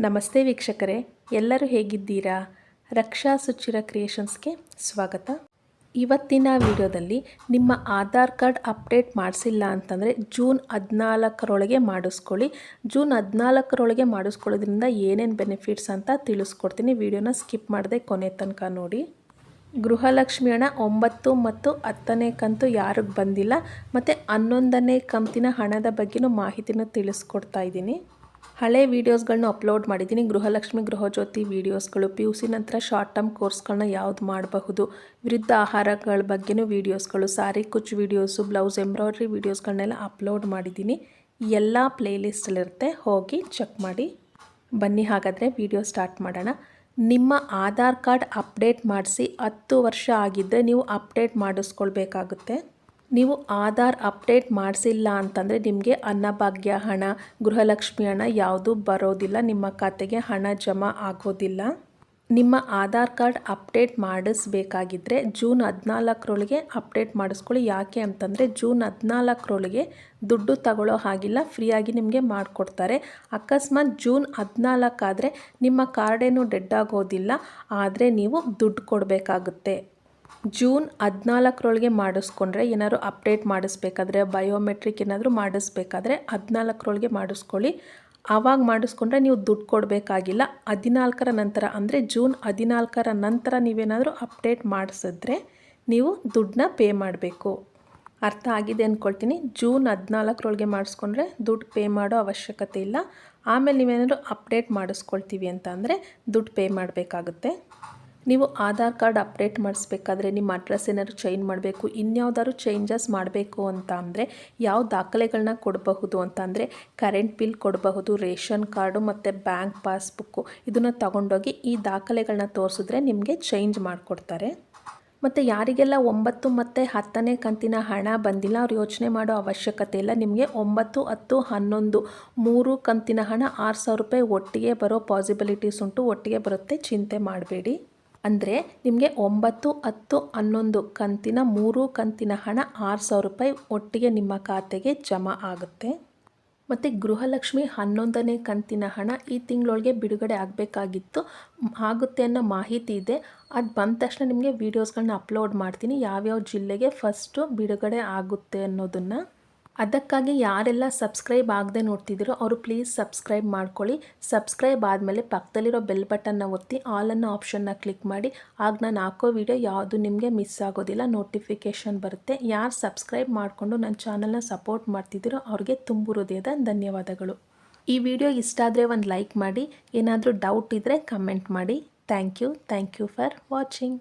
ನಮಸ್ತೆ ವೀಕ್ಷಕರೇ, ಎಲ್ಲರೂ ಹೇಗಿದ್ದೀರಾ? ರಕ್ಷಾ ಸುಚಿರ ಕ್ರಿಯೇಷನ್ಸ್ಗೆ ಸ್ವಾಗತ. ಇವತ್ತಿನ ವಿಡಿಯೋದಲ್ಲಿ ನಿಮ್ಮ ಆಧಾರ್ ಕಾರ್ಡ್ ಅಪ್ಡೇಟ್ ಮಾಡಿಸಿಲ್ಲ ಅಂತಂದರೆ ಜೂನ್ 14ರೊಳಗೆ ಮಾಡಿಸ್ಕೊಳ್ಳಿ. ಜೂನ್ 14ರೊಳಗೆ ಮಾಡಿಸ್ಕೊಳ್ಳೋದ್ರಿಂದ ಏನೇನು ಬೆನಿಫಿಟ್ಸ್ ಅಂತ ತಿಳಿಸ್ಕೊಡ್ತೀನಿ. ವಿಡಿಯೋನ ಸ್ಕಿಪ್ ಮಾಡದೆ ಕೊನೆ ತನಕ ನೋಡಿ. ಗೃಹಲಕ್ಷ್ಮಿ ಹಣ 9 ಮತ್ತು 10ನೇ ಕಂತು ಯಾರಿಗೆ ಬಂದಿಲ್ಲ ಮತ್ತು 11ನೇ ಕಂತಿನ ಹಣದ ಬಗ್ಗೆನೂ ಮಾಹಿತಿನ ತಿಳಿಸ್ಕೊಡ್ತಾ ಇದ್ದೀನಿ. ಹಳೆ ವೀಡಿಯೋಸ್ಗಳನ್ನ ಅಪ್ಲೋಡ್ ಮಾಡಿದ್ದೀನಿ. ಗೃಹಲಕ್ಷ್ಮಿ ಗೃಹಜ್ಯೋತಿ ವೀಡಿಯೋಸ್ಗಳು, PUC ನಂತರ ಶಾರ್ಟ್ ಟರ್ಮ್ ಕೋರ್ಸ್ಗಳನ್ನ ಯಾವ್ದು ಮಾಡಬಹುದು, ವಿರುದ್ಧ ಆಹಾರಗಳ ಬಗ್ಗೆನೂ ವೀಡಿಯೋಸ್ಗಳು, ಸಾರಿ ಕುಚ್ ವೀಡಿಯೋಸು, ಬ್ಲೌಸ್ ಎಂಬ್ರಾಯ್ಡ್ರಿ ವೀಡಿಯೋಸ್ಗಳನ್ನೆಲ್ಲ ಅಪ್ಲೋಡ್ ಮಾಡಿದ್ದೀನಿ. ಎಲ್ಲ ಪ್ಲೇಲಿಸ್ಟಲ್ಲಿರುತ್ತೆ, ಹೋಗಿ ಚೆಕ್ ಮಾಡಿ. ಬನ್ನಿ ಹಾಗಾದರೆ ವಿಡಿಯೋ ಸ್ಟಾರ್ಟ್ ಮಾಡೋಣ. ನಿಮ್ಮ ಆಧಾರ್ ಕಾರ್ಡ್ ಅಪ್ಡೇಟ್ ಮಾಡಿಸಿ 10 ವರ್ಷ ಆಗಿದ್ದರೆ ನೀವು ಅಪ್ಡೇಟ್ ಮಾಡಿಸ್ಕೊಳ್ಬೇಕಾಗುತ್ತೆ. ನೀವು ಆಧಾರ್ ಅಪ್ಡೇಟ್ ಮಾಡಿಸಿಲ್ಲ ಅಂತಂದರೆ ನಿಮಗೆ ಅನ್ನಭಾಗ್ಯ ಹಣ, ಗೃಹಲಕ್ಷ್ಮಿ ಹಣ ಯಾವುದೂ ಬರೋದಿಲ್ಲ, ನಿಮ್ಮ ಖಾತೆಗೆ ಹಣ ಜಮಾ ಆಗೋದಿಲ್ಲ. ನಿಮ್ಮ ಆಧಾರ್ ಕಾರ್ಡ್ ಅಪ್ಡೇಟ್ ಮಾಡಿಸ್ಬೇಕಾಗಿದ್ದರೆ ಜೂನ್ 14ರೊಳಗೆ ಅಪ್ಡೇಟ್ ಮಾಡಿಸ್ಕೊಳ್ಳಿ. ಯಾಕೆ ಅಂತಂದರೆ ಜೂನ್ 14ರೊಳಗೆ ದುಡ್ಡು ತಗೊಳ್ಳೋ ಹಾಗಿಲ್ಲ, ಫ್ರೀಯಾಗಿ ನಿಮಗೆ ಮಾಡಿಕೊಡ್ತಾರೆ. ಅಕಸ್ಮಾತ್ ಜೂನ್ 14 ಆದರೆ ನಿಮ್ಮ ಕಾರ್ಡೇನು ಡೆಡ್ ಆಗೋದಿಲ್ಲ, ಆದರೆ ನೀವು ದುಡ್ಡು ಕೊಡಬೇಕಾಗುತ್ತೆ. ಜೂನ್ 14ರೊಳಗೆ ಮಾಡಿಸ್ಕೊಂಡ್ರೆ ಏನಾದರೂ ಅಪ್ಡೇಟ್ ಮಾಡಿಸ್ಬೇಕಾದ್ರೆ, ಬಯೋಮೆಟ್ರಿಕ್ ಏನಾದರೂ ಮಾಡಿಸ್ಬೇಕಾದ್ರೆ 14ರೊಳಗೆ ಮಾಡಿಸ್ಕೊಳ್ಳಿ. ಆವಾಗ ಮಾಡಿಸ್ಕೊಂಡ್ರೆ ನೀವು ದುಡ್ಡು ಕೊಡಬೇಕಾಗಿಲ್ಲ. 14ರ ನಂತರ ಅಂದರೆ ಜೂನ್ 14ರ ನಂತರ ನೀವೇನಾದರೂ ಅಪ್ಡೇಟ್ ಮಾಡಿಸಿದ್ರೆ ನೀವು ದುಡ್ಡನ್ನ ಪೇ ಮಾಡಬೇಕು. ಅರ್ಥ ಆಗಿದೆ ಅಂದ್ಕೊಳ್ತೀನಿ. ಜೂನ್ 14ರೊಳಗೆ ಮಾಡಿಸ್ಕೊಂಡ್ರೆ ದುಡ್ಡು ಪೇ ಮಾಡೋ ಅವಶ್ಯಕತೆ ಇಲ್ಲ. ಆಮೇಲೆ ನೀವೇನಾದರೂ ಅಪ್ಡೇಟ್ ಮಾಡಿಸ್ಕೊಳ್ತೀವಿ ಅಂತ ಅಂದರೆ ದುಡ್ಡು ಪೇ ಮಾಡಬೇಕಾಗುತ್ತೆ. ನೀವು ಆಧಾರ್ ಕಾರ್ಡ್ ಅಪ್ಡೇಟ್ ಮಾಡಿಸ್ಬೇಕಾದ್ರೆ ನಿಮ್ಮ ಅಡ್ರೆಸ್ ಏನಾದರೂ ಚೇಂಜ್ ಮಾಡಬೇಕು, ಇನ್ಯಾವುದಾದ್ರು ಚೇಂಜಸ್ ಮಾಡಬೇಕು ಅಂತ ಅಂದರೆ ಯಾವ ದಾಖಲೆಗಳನ್ನ ಕೊಡಬಹುದು ಅಂತ ಅಂದರೆ ಕರೆಂಟ್ ಬಿಲ್ ಕೊಡಬಹುದು, ರೇಷನ್ ಕಾರ್ಡು ಮತ್ತು ಬ್ಯಾಂಕ್ ಪಾಸ್ಬುಕ್ಕು. ಇದನ್ನು ತಗೊಂಡೋಗಿ ಈ ದಾಖಲೆಗಳನ್ನ ತೋರಿಸಿದ್ರೆ ನಿಮಗೆ ಚೇಂಜ್ ಮಾಡಿಕೊಡ್ತಾರೆ. ಮತ್ತು ಯಾರಿಗೆಲ್ಲ 9 ಮತ್ತು 10ನೇ ಕಂತಿನ ಹಣ ಬಂದಿಲ್ಲ ಅವ್ರು ಯೋಚನೆ ಮಾಡೋ ಅವಶ್ಯಕತೆ ಇಲ್ಲ. ನಿಮಗೆ 9, 10, 11 3 ಕಂತಿನ ಹಣ 6,000 ರೂಪಾಯಿ ಒಟ್ಟಿಗೆ ಬರೋ ಪಾಸಿಬಿಲಿಟೀಸ್ ಉಂಟು. ಒಟ್ಟಿಗೆ ಬರುತ್ತೆ, ಚಿಂತೆ ಮಾಡಬೇಡಿ. ಅಂದರೆ ನಿಮಗೆ 9, 10, 11 ಕಂತಿನ 3 ಕಂತಿನ ಹಣ 6,000 ರೂಪಾಯಿ ಒಟ್ಟಿಗೆ ನಿಮ್ಮ ಖಾತೆಗೆ ಜಮಾ ಆಗುತ್ತೆ. ಮತ್ತು ಗೃಹಲಕ್ಷ್ಮಿ 11ನೇ ಕಂತಿನ ಹಣ ಈ ತಿಂಗಳೊಳಗೆ ಬಿಡುಗಡೆ ಆಗಬೇಕಾಗಿತ್ತು, ಆಗುತ್ತೆ ಅನ್ನೋ ಮಾಹಿತಿ ಇದೆ. ಅದು ಬಂದ ತಕ್ಷಣ ನಿಮಗೆ ವೀಡಿಯೋಸ್ಗಳನ್ನ ಅಪ್ಲೋಡ್ ಮಾಡ್ತೀನಿ, ಯಾವ್ಯಾವ ಜಿಲ್ಲೆಗೆ ಫಸ್ಟು ಬಿಡುಗಡೆ ಆಗುತ್ತೆ ಅನ್ನೋದನ್ನು. ಅದಕ್ಕಾಗಿ ಯಾರೆಲ್ಲ ಸಬ್ಸ್ಕ್ರೈಬ್ ಆಗದೆ ನೋಡ್ತಿದ್ದೀರೋ ಅವರು ಪ್ಲೀಸ್ ಸಬ್ಸ್ಕ್ರೈಬ್ ಮಾಡ್ಕೊಳ್ಳಿ. ಸಬ್ಸ್ಕ್ರೈಬ್ ಆದಮೇಲೆ ಪಕ್ಕದಲ್ಲಿರೋ ಬೆಲ್ ಬಟನ್ನ ಒತ್ತಿ ಆಲ್ ಅನ್ನೋ ಆಪ್ಷನ್ನ ಕ್ಲಿಕ್ ಮಾಡಿ. ಆಗ ನಾನು ಹಾಕೋ ವಿಡಿಯೋ ಯಾವುದು ನಿಮಗೆ ಮಿಸ್ ಆಗೋದಿಲ್ಲ, ನೋಟಿಫಿಕೇಷನ್ ಬರುತ್ತೆ. ಯಾರು ಸಬ್ಸ್ಕ್ರೈಬ್ ಮಾಡಿಕೊಂಡು ನನ್ನ ಚಾನಲ್ನ ಸಪೋರ್ಟ್ ಮಾಡ್ತಿದ್ದೀರೋ ಅವ್ರಿಗೆ ತುಂಬು ಹೃದಯದ ಧನ್ಯವಾದಗಳು. ಈ ವಿಡಿಯೋ ಇಷ್ಟ ಆದರೆ ಒಂದು ಲೈಕ್ ಮಾಡಿ, ಏನಾದರೂ ಡೌಟ್ ಇದ್ದರೆ ಕಮೆಂಟ್ ಮಾಡಿ. Thank you for watching.